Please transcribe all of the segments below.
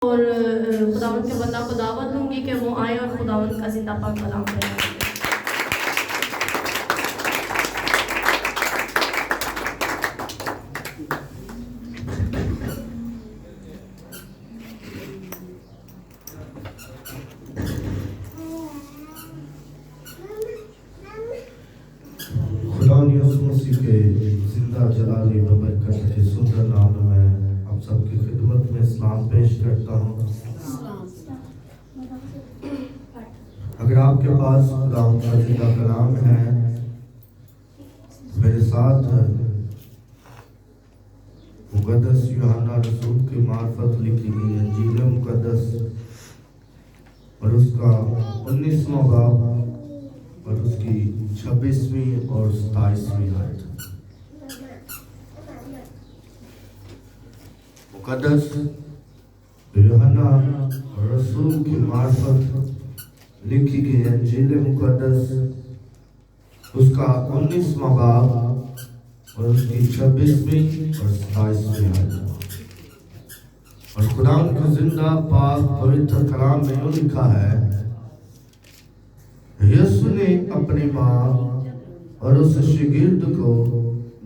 اور خداوند کے بندہ کو دعوت دوں گی کہ وہ آئے اور خداوند کا زندہ پاک کلام کریں۔ خدا یسوع مسیح کے زندہ جلالی ببرکت کے سندر نام میں آپ سب کی خدمت میں اسلام پیش کرتا ہوں۔ اگر آپ کے پاس خدا کا زندہ کلام ہے میرے ساتھ مقدس یوحنا رسول کی معرفت لکھی گئی انجیل مقدس اور اس کا 19واں باب اور اس کی 26ویں اور 27ویں آیت۔ مقدس یوحنا رسول کی معرفت لکھی گئی انجیل مقدس اس کا 19واں باب اور اس کی 26ویں اور 27ویں آیت۔ اور خدا کا زندہ پاک پوتر کلام میں یوں لکھا ہے، یسوع نے اپنی ماں اور اس شاگرد کو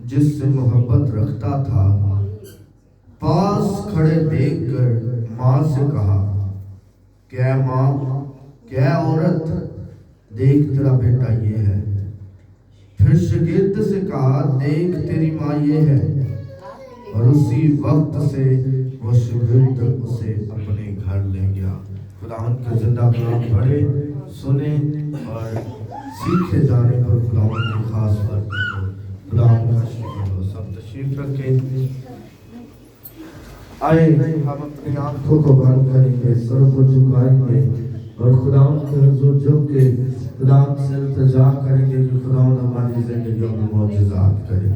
جس سے محبت رکھتا تھا پاس کھڑے دیکھ کر ماں سے کہا کہ اے ماں، کہ اے عورت، دیکھ تیرا بیٹا یہ ہے۔ پھر شاگرد سے کہا دیکھ تیری ماں یہ ہے۔ اور اسی وقت سے وہ شاگرد اسے اپنے گھر لے گیا۔ خداوند کا زندہ کلام پڑھے، سنیں اور سیکھے جانے پر خداوند کی خاص برکت ہو۔ خداوند کا شکر ہو۔ سب تشریف رکھیں۔ آئے ہم اپنی آنکھوں کو بند کریں گے، سر کو جھکائیں گے اور خداوند کے حضور جھک کے خداوند سے التجا کریں گے کہ خداوند ہماری زندگیوں میں معجزات کرے۔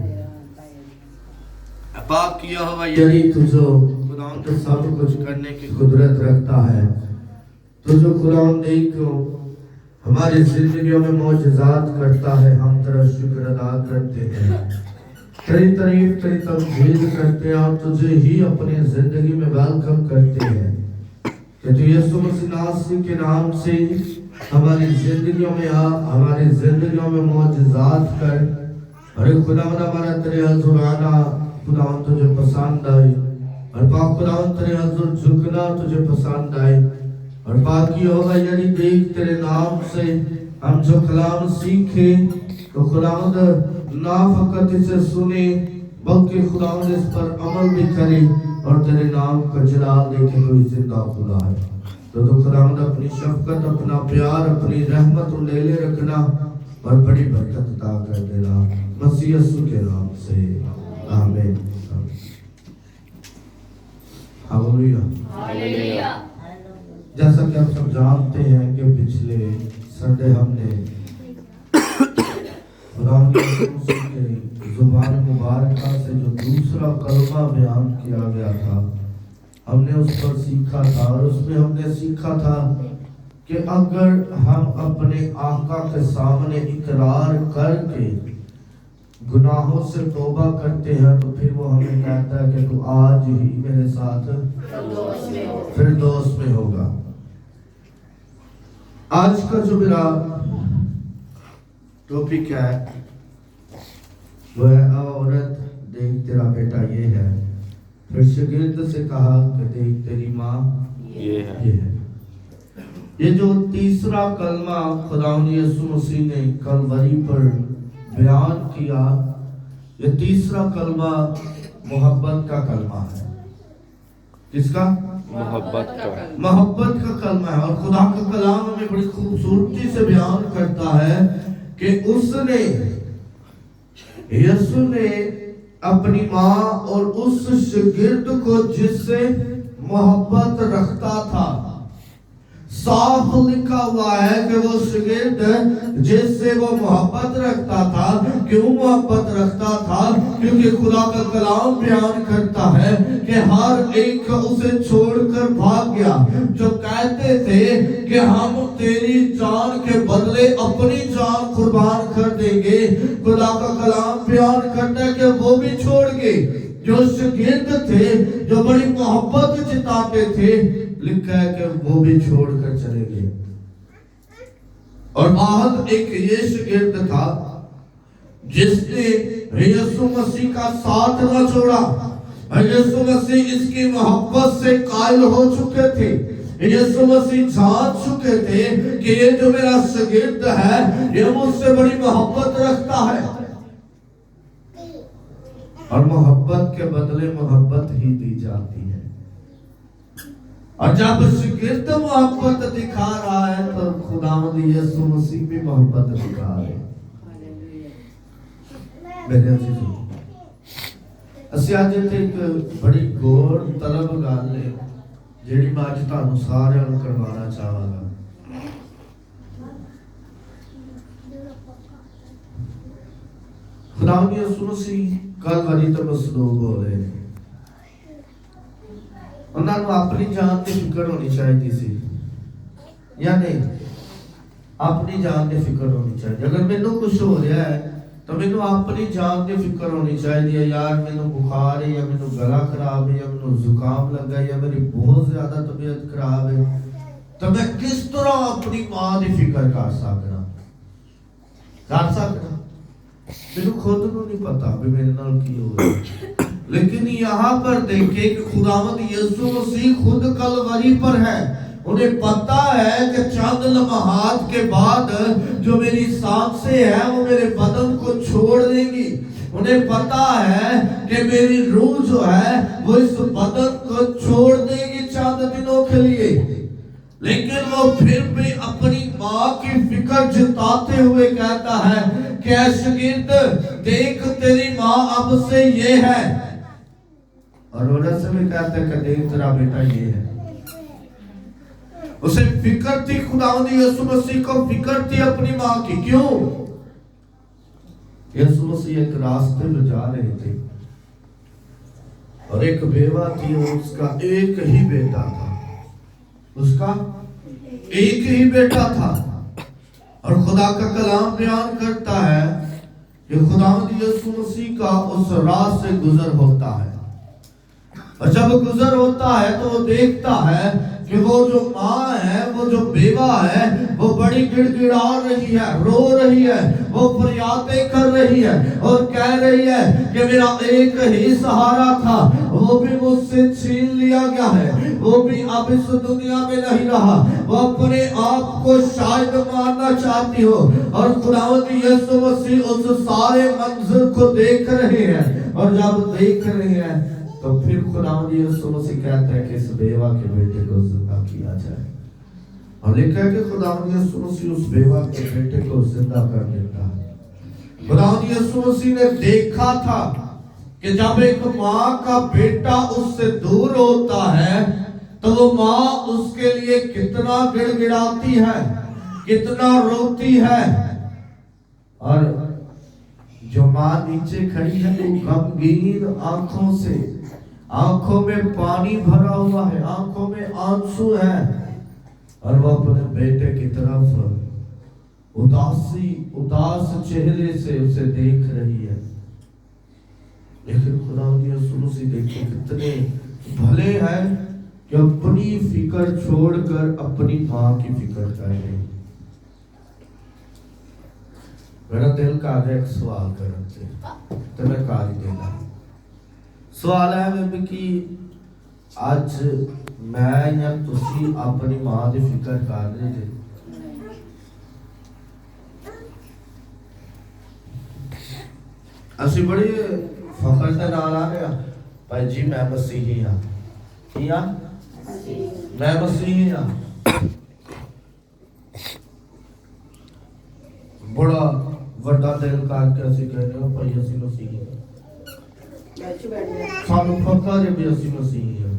پاک یہوہ یری تو جو خداوند سب کچھ کرنے کی قدرت رکھتا ہے، تو جو خداوند دیکھو ہماری زندگیوں میں معجزات کرتا ہے، ہم تیرا شکر ادا کرتے ہیں، تیری تعریف تیری تمجید کرتے ہیں اور تجھے ہی اپنی زندگی میں ویلکم کرتے ہیں کہ تو یسوع مسیح ناصری کے نام سے ہماری زندگیوں میں آ، ہماری زندگیوں میں معجزات کر۔ اور خداوند ہمارا تیرے حضور آنا خداوند تجھے پسند آئے، اور پاک خداوند تیرے حضور جھکنا تجھے پسند آئے، اور پاک یہوہ یعنی دیکھ تیرے نام سے ہم جو کلام سیکھیں تو خداوند نہ فقط اسے سنے بلکہ خداوند اس پر عمل بھی کرے اور تیرے نام کا جلال دے کے کوئی زندہ خدا ہے۔ تو خداوند اپنی شفقت، اپنا پیار، اپنی رحمت لے لے رکھنا اور بڑی برکت عطا کر دینا، مسیح یسوع کے نام سے آمین۔ ہاللویہ۔ جیسا کہ آپ سب جانتے ہیں کہ پچھلے سنڈے ہم نے خدا کے زبان مبارکہ سے جو دوسرا کلمہ بیان کیا گیا تھا ہم نے اس پر سیکھا تھا، اور اس میں ہم نے سیکھا تھا کہ اگر ہم اپنے آقا کے سامنے اقرار کر کے گناہوں سے توبہ کرتے ہیں تو پھر وہ ہمیں کہتا ہے کہ تو آج ہی میرے ساتھ فردوس میں ہوگا۔ آج کا جو میرا ٹاپک ہے وہ ہے عورت، دیکھ تیرا بیٹا یہ ہے۔ پھر شاگرد سے کہا کہ دیکھ تیری ماں یہ ہے۔ یہ جو تیسرا کلمہ خداوند یسوع مسیح نے کلوری پر بیان کیا، یہ تیسرا کلمہ محبت کا کلمہ ہے۔ کس کا؟ محبت کا کلمہ ہے۔ اور خدا کا کلام ہمیں بڑی خوبصورتی سے بیان کرتا ہے کہ اس نے، یسوع نے اپنی ماں اور اس شاگرد کو جس سے محبت رکھتا تھا، صاف لکھا ہوا ہے کہ وہ شاگرد جس سے وہ محبت رکھتا تھا، کیوں محبت رکھتا تھا؟ کیونکہ خدا کا کلام بیان کرتا ہے کہ ہر ایک اسے چھوڑ کر بھاگ گیا جو کہتے تھے کہ ہم تیری جان کے بدلے اپنی جان قربان کر دیں گے۔ خدا کا کلام بیان کرتا ہے کہ وہ بھی چھوڑ گئے जो शागिर्द थे, जो बड़ी मोहब्बत जताते थे, लिखा है कि वो भी छोड़कर चले गए। और बाद एक ये शागिर्द था जिसने यीशु मसीह का साथ न छोड़ा। यीशु मसीह इसकी मोहब्बत से कायल हो चुके थे। यीशु मसीह जान चुके थे कि ये जो मेरा शागिर्द है ये मुझसे बड़ी मोहब्बत रखता है, और मोहब्बत के बदले मोहब्बत ही दी जाती है। और जब शागिर्द मोहब्बत दिखा रहा है तो खुदावंद यीशु मसीह भी मोहब्बत दिखा रहे हैं। मेरे अजीजों, ਅਸੀਂ ਅੱਜ ਇੱਥੇ ਇੱਕ ਬੜੀ ਗੌਰ ਤਲਬ ਗੱਲ ਹੈ ਜਿਹੜੀ ਮੈਂ ਅੱਜ ਤੁਹਾਨੂੰ ਸਾਰਿਆਂ ਨੂੰ ਕਰਵਾਉਣਾ ਚਾਹਾਂਗਾ। ਖੁਦਾਵੰਦ ਯਿਸੂ ਮਸੀਹ ਕਲਵਰੀ ਤੇ ਮਸਲੂਬ ਹੋ ਰਹੇ ਨੇ। ਉਹਨਾਂ ਨੂੰ ਆਪਣੀ ਜਾਨ ਦੀ ਫਿਕਰ ਹੋਣੀ ਚਾਹੀਦੀ ਸੀ ਜਾਂ ਨਹੀਂ? ਆਪਣੀ ਜਾਨ ਦੀ ਫਿਕਰ ਹੋਣੀ ਚਾਹੀਦੀ। ਅਗਰ ਮੈਨੂੰ ਕੁਝ ਹੋ ਰਿਹਾ ਹੈ तो मैनू अपनी जान की फिक्र होनी चाहिए। यार मैनू बुखार है, या मैनू गला खराब है, या मैनू जुकाम लगा है, या मेरी बहुत ज्यादा तबीयत खराब है, तो मैं किस तरह अपनी मां की फिक्र कर सकना? मैनू खुद को नहीं पता भी मेरे नाल की हो रहा है। लेकिन यहाँ पर देखे कि खुदावंद यीशु मसीह खुद कलवरी पर है। उन्हें पता है कि चंद लम्हात के बाद जो मेरी सांसें हैं वो मेरे बदन को छोड़ देंगी। उन्हें पता है कि मेरी रूह जो है वो इस बदन को छोड़ देगी चंद दिनों के लिए। लेकिन वो फिर भी अपनी माँ की फिक्र जताते हुए कहता है कि ऐ शागिर्द, देख तेरी माँ अब से ये है। और औरत से भी कहता है कि देख तेरा बेटा ये है। उसे फिक्र थी, खुदावंद यीशु मसीह को फिक्र थी अपनी माँ की। क्यों? यीशु मसीह एक रास्ते में जा रहे थे और एक बेवा थी, उसका एक ही बेटा था। उसका एक ही बेटा था। और खुदा का कलाम बयान करता है कि खुदावंद यीशु मसीह का उस राह से गुजर होता है। और जब गुजर होता है तो वो देखता है कि वो जो माँ है, वो जो बेवा है, वो बड़ी गिड़गिड़ा रही है, रो रही है, वो फरियादें कर रही है और कह रही है कि मेरा एक ही सहारा था, वो भी मुझसे छीन लिया गया है, वो भी अब इस दुनिया में नहीं रहा। वो अपने आप को शायद मारना चाहती हो। और खुदावंद यीशु मसीह उस सारे मंजर को देख रहे हैं। और जब देख रहे हैं तो फिर खुदावंद यीशु मसीह कहता है कि इस बेवा के बेटे को जिंदा किया जाए। और लिखा है कि खुदावंद यीशु मसीह उस बेवा के बेटे को जिंदा कर देता है। खुदावंद यीशु मसीह ने देखा था कि जब एक माँ का बेटा उससे दूर होता है तो वो माँ उसके लिए कितना गिड़गिड़ाती है, कितना रोती है। और जो माँ नीचे खड़ी है वो गमगीन आंखों से, आंखों में पानी भरा हुआ है, आंखों में आंसू है, और वो अपने बेटे की तरफ उदास चेहरे से उसे देख रही है। लेकिन खुदावंद यीशु मसीह देखो कितने भले हैं कि अपनी फिक्र छोड़कर अपनी माँ की फिक्र कर रहे हैं। मेरा दिल कर रहा है एक सवाल करने तो मैं कर ही देना। सवाल है कि आज मैं या तुसी अपनी माँ की फिक्र कर रहे थे? ਅਸੀਂ बड़े फखर ਦੇ ਨਾਲ ਆ ਰਹੇ ਹਾਂ ਭਾਈ ਜੀ, मैं मसीही हाँ। ਕੀ ਆ? मैं मसीही हाँ। बड़ा ਵੱਡਾ ਦਿਲ ਕਰਕੇ ਅਸੀਂ ਕਹਿੰਦੇ ਹਾਂ ਭਾਈ ਅਸੀਂ ਮਸੀਹੀ ਹਾਂ। ਸਾਨੂੰ ਫਖਰ ਹੈ ਵੀ ਅਸੀਂ ਮਸੀਹੀ ਹਾਂ।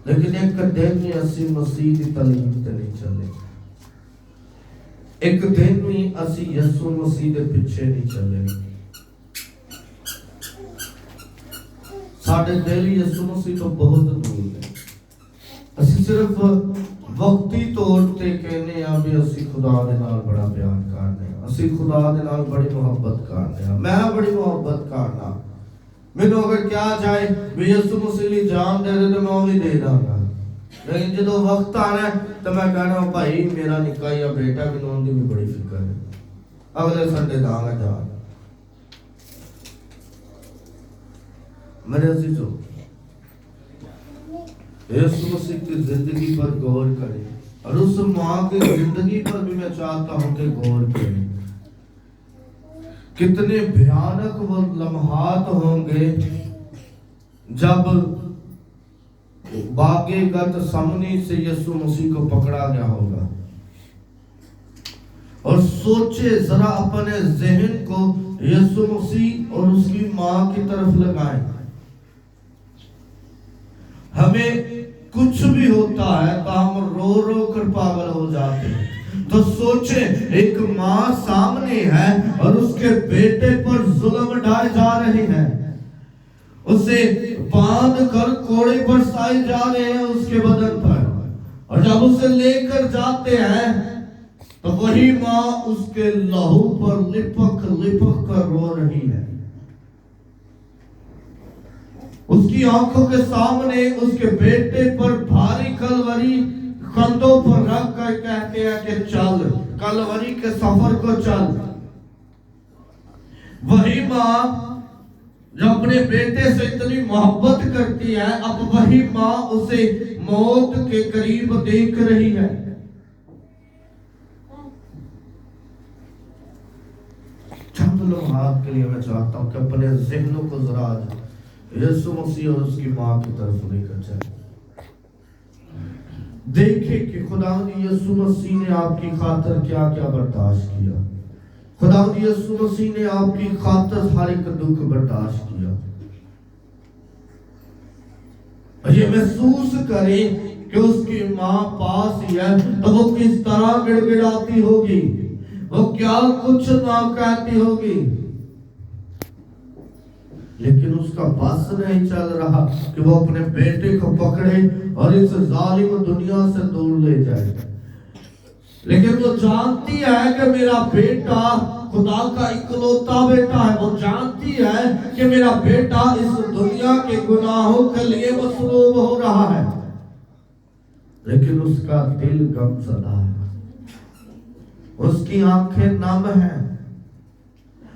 लेकिन एक दिन में ਅਸੀਂ मसीह की तालीम ते नहीं चले। एक दिन में ਅਸੀਂ यीशु मसीह के पीछे नहीं चले। साडे दिल यीशु मसीह तो बहुत दूर है। ਅਸੀਂ सिर्फ वक्ती तौर ते कहने आ भी ਅਸੀਂ खुदा दे नाल बड़ा प्यार करने आ, ਅਸੀਂ खुदा दे नाल बड़ी मोहब्बत करने आ, मैं बड़ी मोहब्बत करना। मैनू अगर क्या जाए भी यसु मसीह ली जान दे दे तो मैं वो भी दे दांगा, लेकिन जो वक्त आना है तो मैं कहना भाई मेरा निक्का या बेटा मैनू उनकी भी बड़ी फिक्र है, अगले संडे दांगा जान। मेरे अजीजों, यीशु मसीह की जिंदगी पर गौर करें और उस माँ की जिंदगी पर भी मैं चाहता हूं कि गौर करें। कितने भयानक वो लम्हात होंगे जब बागे गतसमनी से यीशु मसीह को पकड़ा गया होगा। और सोचे जरा अपने जहन को यीशु मसीह और उसकी माँ की तरफ लगाएं। हमें कुछ भी होता है तो हम रो रो कर पागल हो जाते हैं। तो सोचे एक माँ सामने है और उसके बेटे पर जुल्म ढाए जा रहे हैं, उसे बांध कर कोड़े बरसाए जा रहे हैं उसके बदन पर, और जब उसे लेकर जाते हैं तो वही माँ उसके लहू पर लिपक लिपक कर रो रही है। उसकी आंखों के सामने उसके बेटे पर भारी कलवरी कंधों पर रख कर कहते हैं कि चल कलवरी के सफर को चल। वही माँ जो अपने बेटे से इतनी मोहब्बत करती है, अब वही माँ उसे मौत के करीब देख रही है। चंद लम्हात के लिए मैं चाहता हूं कि अपने ज़हनों को जरा यीशु मसीह और उसकी माँ की तरफ लेकर चले। देखें कि खुदावंद यीशु मसीह ने आपकी खातिर क्या क्या बर्दाश्त किया। खुदावंद यीशु मसीह ने आपकी खातिर हर एक दुख बर्दाश्त किया। और ये महसूस करें कि उसकी माँ पास ही है तो वो किस तरह गिड़गिड़ाती होगी, वो क्या कुछ ना कहती होगी, लेकिन उसका बस नहीं चल रहा कि वो अपने बेटे को पकड़े और इस जालिम दुनिया से दूर ले जाए। लेकिन वो जानती है कि मेरा बेटा खुदा का इकलौता बेटा है, वो जानती है कि मेरा बेटा इस दुनिया के गुनाहों के लिए मसलूब हो रहा है, लेकिन उसका दिल गमज़दा है, उसकी आंखें नम हैं।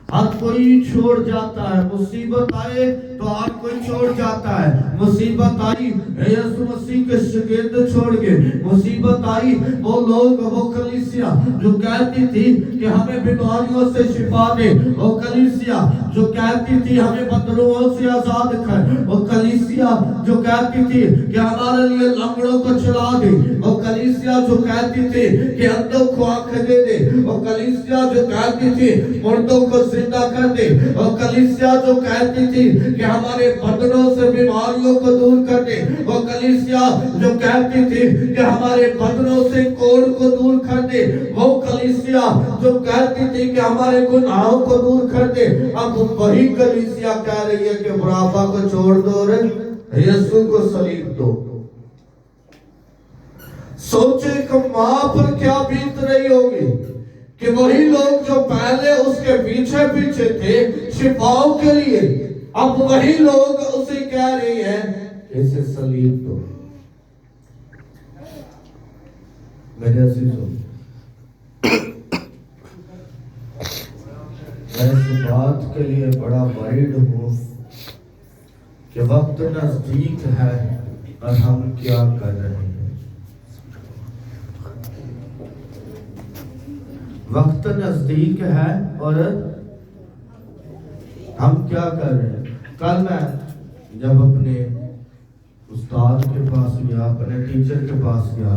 हर कोई छोड़ जाता है, मुसीबत आए तो हर कोई छोड़ जाता है। मुसीबत आई यीशु मसीह के शागिर्द छोड़ के, मुसीबत आई वो लोग, वो कलीसिया जो कहती थी कि हमें बीमारियों से शिफा दे, वो कलीसिया जो कहती थी हमें बदरुओं से आजाद कर, वो कलीसिया जो कहती थी कि हमारे लिए लंगड़ों को चला दे, वो कलीसिया जो कहती थी कि अंधों को आंखें दे दे, वो कलीसिया जो कहती थी मुर्दों को जिंदा कर दे, वो कलीसिया जो कहती थी कि हमारे बदनों से बीमारियों को दूर कर दे, वो कलीसिया जो कहती थी कि हमारे बदनों से कोढ़ को दूर कर दे, वो कलीसिया जो कहती थी कि हमारे गुनाहों को दूर कर दे। अब वही कलीसिया कह रही है कि बुरापा को छोड़ दो और यीशु को सलीब दो। सोचे कि मां पर क्या बीत रही होगी कि वही लोग जो पहले उसके पीछे पीछे थे शिफाओं के लिए, अब वही लोग उसे कह रहे हैं इसे सलीब दो। मेरे अजीजों, मैं इस बात के लिए बड़ा वरीड हूं कि वक्त नजदीक है और हम क्या कर रहे हैं। वक्त नजदीक है और हम क्या कर रहे हैं। कल मैं जब अपने उस्ताद के पास गया, अपने टीचर के पास गया,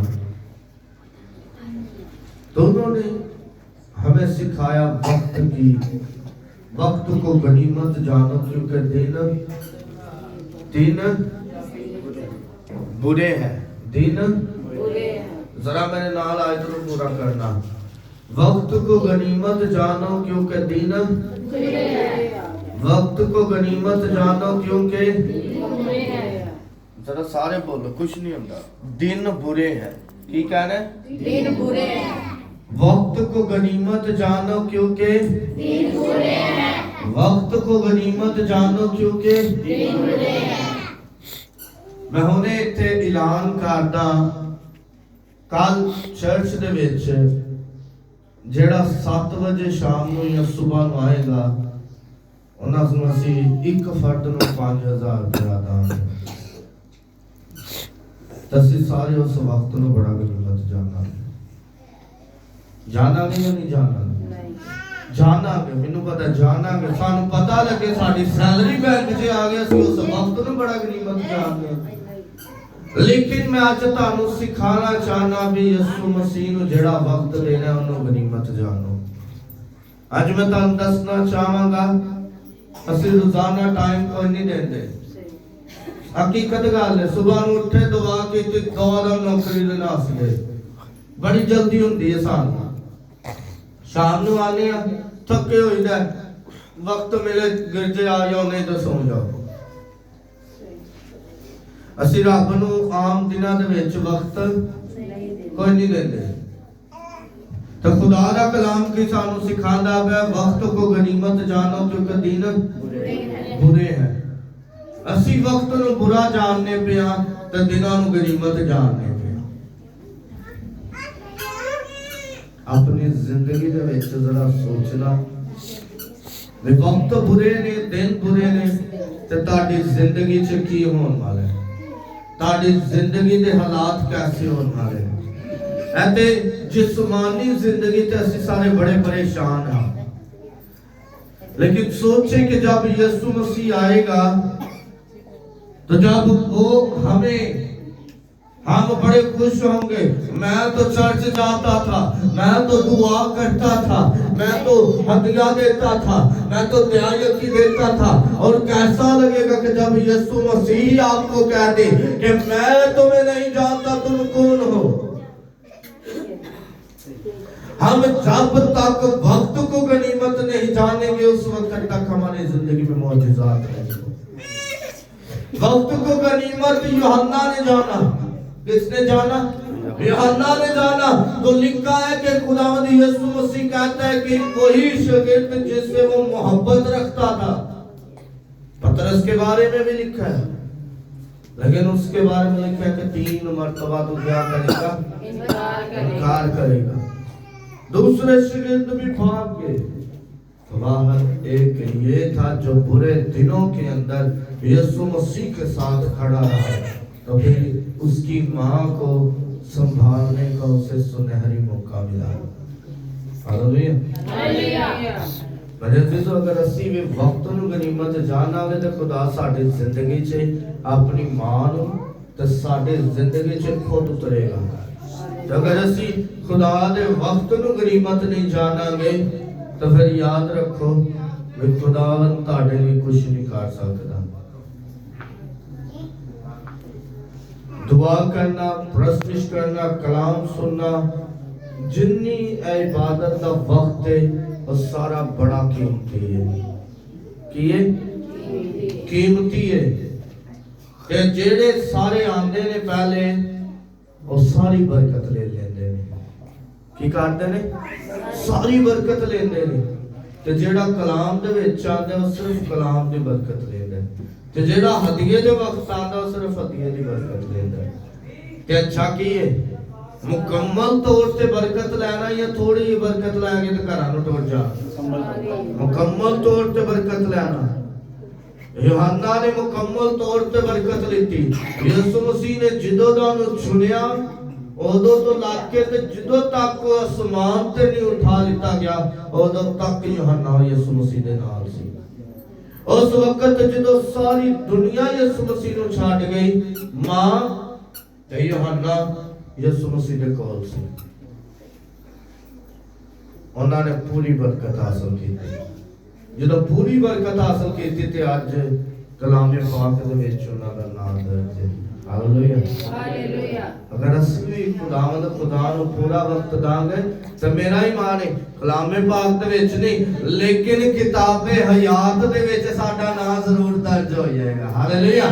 तो उन्होंने हमें सिखाया वक्त को गनीमत जानो, क्योंकि दिन बुरे हैं। दिन जरा मेरे नाल आए तो पूरा करना। वक्त को गनीमत जानो क्योंकि दिन, वक्त को गनीमत जानो क्योंकि, जरा सारे बोलो, कुछ नहीं होता। दिन बुरे हैं। की कहना है? दिन बुरे हैं। वक्त को गनीमत जानो क्योंकि दिन बुरे हैं। वक्त को गनीमत जानो क्योंकि मैं हुणे इत्थे ऐलान करदा कल चर्च दे विच जेड़ा 7 वजे शाम नूं या सुबह नूं आएगा उन्हां नूं असीं एक फर्द नूं 5000 रुपया दान तसी सारे उस वक्त नूं बड़ा गनीमत जानांगे या नहीं जानांगे मैनू पता जानांगे सानू पता लगे साडी सैलरी बैंक च आ गया सी उस वक्त नूं बड़ा गनीमत जानांगे लेकिन मैं अज तुहानू सिखाना चाहना भी यीशु मसीह नूं जेड़ा वक्त देना है उन्होंने गनीमत जानो अज मैं तुहानू दसना चाहांगा असीं रोजाना टाइम कोई नहीं देंदे हकीकत गल है सुबह नूं उठे दुआ कीती दौड़म नौकरी दे नास गए बड़ी जल्दी हुंदी है सानू शाम नूं आने थके होईदा वक्त मिले गिरजे आ जाओ नहीं तो सो जाओ असीं रब नूं आम दिनां दे विच वक्त कोई नहीं देंदे तो खुदा दा कलाम की सानू सिखांदा है वक्त को गनीमत जानो क्योंकि दिन बुरे हैं असी वक्त नूं बुरा जानने पिया ते दिनां नूं गनीमत जानने पिया अपनी जिंदगी दे विच जरा सोचना वे वक्त बुरे ने दिन बुरे ने ते ताडी जिंदगी च की होण वाला है ताडी जिंदगी दे हालात कैसे होण वाले हैं ऐते जिस्मानी जिंदगी ते असी सारे बड़े परेशान हैं लेकिन सोचे कि जब यीशु मसीह आएगा तो जब वो हम बड़े खुश होंगे मैं तो चर्च जाता था मैं तो दुआ करता था मैं तो हदिया देता था मैं तो दयायती देता था और कैसा लगेगा कि जब यीशु मसीह आपको कह दे कि मैं तुम्हें नहीं जानता तुम कौन हो हम जब तक वक्त को गनीमत नहीं जानेंगे उस वक्त तक हमारी जिंदगी में मौजूदात रहेंगे वक्त को गनीमत यूहन्ना ने जाना किसने जाना यूहन्ना ने जाना तो लिखा है कि खुदावंद यीशु मसीह कहता है कि वही शागिर्द जिससे वो मोहब्बत रखता था पतरस के बारे में भी लिखा है लेकिन उसके बारे में लिखा है कि 3 मरतबा तो क्या करेगा इनकार करेगा दूसरे शागिर्द भी भाग गए बाहर एक ये था जो बुरे दिनों के अंदर यीशु मसीह के साथ खड़ा रहा तो फिर उसकी माँ को संभालने का उसे सुनहरी मौका मिला हालेलुया मेरे अजीजों अगर असी भी वक्त नूं गनीमत जानांगे तो खुदा साडी जिंदगी च अपनी मां नूं ते साडी जिंदगी च खुद उतरेगा अगर असी खुदा दे वक्त नूं गनीमत नहीं जानांगे तो फिर याद रखो कि खुदावंद तुहाडे लिए कुछ नहीं कर सकता दुआ करना प्रस्तुत करना कलाम सुनना जिन्नी इबादत का वक्त है वो सारा बड़ा कीमती है कि ये कीमती है कि जेड़े सारे आंदे ने पहले वो सारी बरकत ले लेंदे ने की करदे ने सारी बरकत लेंदे ने ते जेड़ा कलाम दे विच आंदा वो सिर्फ कलाम दी बरकत लेंदा ते जेड़ा हदिये दे वक्त आंदा वो सिर्फ हदिये दी बरकत लेंदा ते अच्छा की है मुकम्मल तौर ते बरकत लेना या थोड़ी ही बरकत लेके ते घरां नूं टुर जा मुकम्मल तौर ते बरकत लेना यूहन्ना ने मुकम्मल तौर ते बरकत लीती यीशु मसीह ने जिदों दा नूं चुनिया उदों तो लाके ते जिदों तक आसमान ते नहीं उठा लिता गया उदों तक यूहन्ना यीशु मसीह दे नाल सी उस वक्त जिदों सारी दुनिया यीशु मसीह नूं छड्ड गई मां ते यूहन्ना यीशु मसीह दे कोल सी उन्होंने पूरी बरकत हासिल की ਜਦੋਂ पूरी बरकत हासिल की ते अज कलामे पाक दे विच उन्हां दा नाम दर्ज है हालेलुया हालेलुया अगर असली भी खुदा नूं पूरा वक्त दांगे ते मेरा ईमान है कलामे पाक दे विच नहीं लेकिन किताबे हयात दे विच साडा नाम जरूर दर्ज हो जाएगा हालेलुया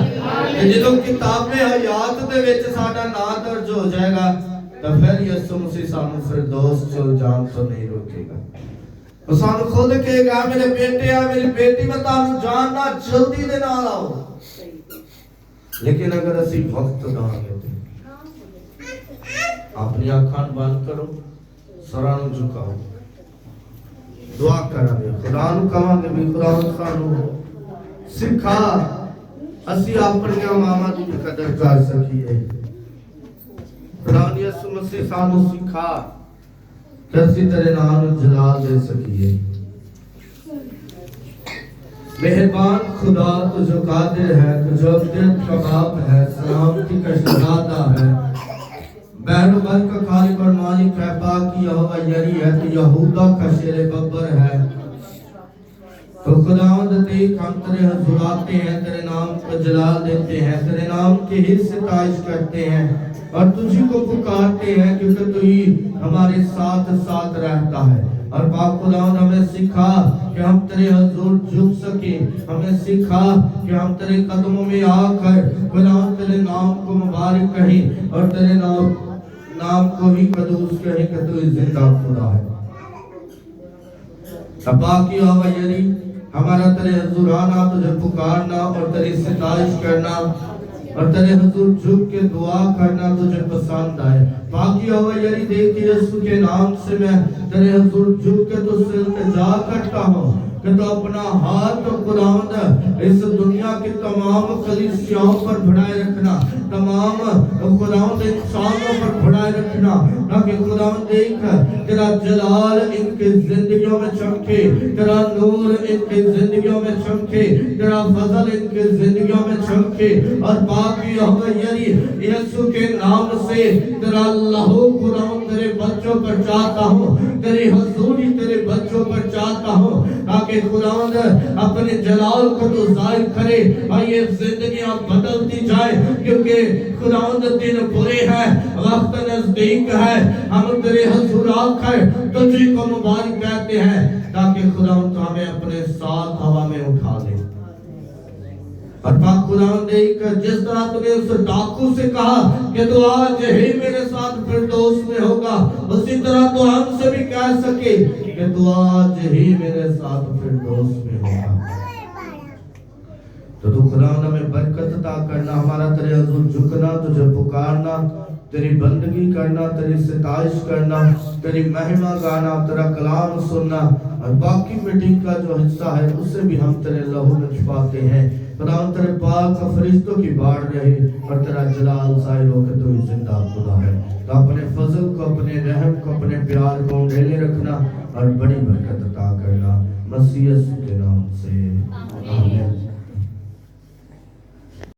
ते जदों किताबे हयात दे विच साडा नाम दर्ज हो जाएगा तो फिर यीशु मसीह सानू फिरदौस चल जान तो नहीं रोकेगा ਉਹ ਸਾਨੂੰ ਖੁਦ ਕਹੇਗਾ ਮੇਰੇ ਬੇਟੇ ਆ ਮੇਰੀ ਬੇਟੀ ਮੈਂ ਤੁਹਾਨੂੰ ਜਾਣਨਾ ਜਲਦੀ ਦੇ ਨਾਲ ਆਓ लेकिन अगर ਅਸੀਂ ਵਕਤ ਦਾਂਗੇ ਆਪਣੀ ਅੱਖਾਂ ਬੰਦ ਕਰੋ ਸਰਾਂ ਨੂੰ ਝੁਕਾਓ ਦੁਆ ਕਰਾਂਗੇ ਖੁਦਾ ਨੂੰ ਕਹਾਂਗੇ ਵੀ ਖੁਦਾ ਸਾਨੂੰ ਸਿਖਾ ਅਸੀਂ ਆਪਣੀਆਂ ਮਾਵਾਂ ਦੀ ਕਦਰ ਕਰ ਸਕੀਏ ਖੁਦਾ ਨੇ ਯਿਸੂ ਮਸੀਹ ਸਾਨੂੰ ਸਿਖਾ کہ ਅਸੀਂ ਤੇਰੇ ਨਾਮ ਨੂੰ ਜਲਾਲ ਦੇ ਸਕੀਏ मेहरबान खुदा तो जो कादिर है तो जो अब्दुल कबाब है सलामती का शहजादा है बैरुबल का खालिक और मालिक है बाकी यहोवा यरी है तो यहूदा का शेर बब्बर है तो खुदावंद देख हम तेरे हुजूर आते हैं तेरे नाम को जलाल देते हैं तेरे नाम की ही सिताइश करते हैं और तुझी को पुकारते हैं क्योंकि तू ही हमारे साथ साथ रहता है और पाक खुदावंद हमें सिखा कि हम तेरे हुजूर झुक सके हमें सिखा कि हम तेरे कदमों में आकर खुदावंद तेरे नाम को मुबारक कहें और तेरे नाम को ही कदूस कहें कि तू जिंदा खुदा है बाकी यहोवा यरी हमारा तेरे हुजूर आना तुझे पुकारना और तेरी सिताइश करना और तेरे हुजूर झुक के दुआ करना तुझे पसंद आए बाकी यहोवा यरी देख के यीशु के नाम से मैं तेरे हुजूर झुक के तुझसे इल्तिजा करता हूँ कि तो अपना हाथ तो खुदावंद इस दुनिया की तमाम कलीसियाओं पर बढ़ाए रखना तमाम खुदावंद इंसानों पर बढ़ाए रखना ताकि खुदावंद देख तेरा जलाल इनकी जिंदगियों में चमके तेरा नूर इनकी जिंदगियों में चमके तेरा फजल इनकी जिंदगियों में चमके और बाकी यहोवा यरी यीशु के नाम से तेरा लहू खुदावंद तेरे बच्चों पर चाहता हूँ तेरी हजूरी तेरे बच्चों पर चाहता हूँ ताकि खुदावंद अपने जलाल को तो जाहिर करे और ये जिंदगियां बदलती जाए क्योंकि खुदावंद दिन बुरे हैं वक्त नजदीक है हम तेरे हुजूर आकर तुझी को मुबारक कहते हैं ताकि खुदावंद हमें अपने साथ हवा में उठा ले और पाक खुदावंद देख जिस तरह तूने उस डाकू से कहा कि तू आज ही मेरे साथ फिरदौस में होगा उसी तरह तो हमसे भी कह सके कि तू आज ही मेरे साथ फिरदौस में होगा तो तू खुदावंद हमें बरकत अता करना हमारा तेरे हुजूर झुकना तुझे पुकारना तेरी बंदगी करना तेरी सिताइश करना तेरी महिमा गाना तेरा कलाम सुनना और बाकी मीटिंग का जो हिस्सा है उससे भी हम तेरे लहू में छुपाते हैं खुदावंद तेरे पाक फरिश्तों की बाढ़ रहे और तेरा जलाल ज़ाहिर हो कि तू जिंदा खुदा है तो अपने फजल को अपने रहम को अपने प्यार को ढेले रखना और बड़ी बरकत अता करना मसीह यीशु के नाम से आमीन।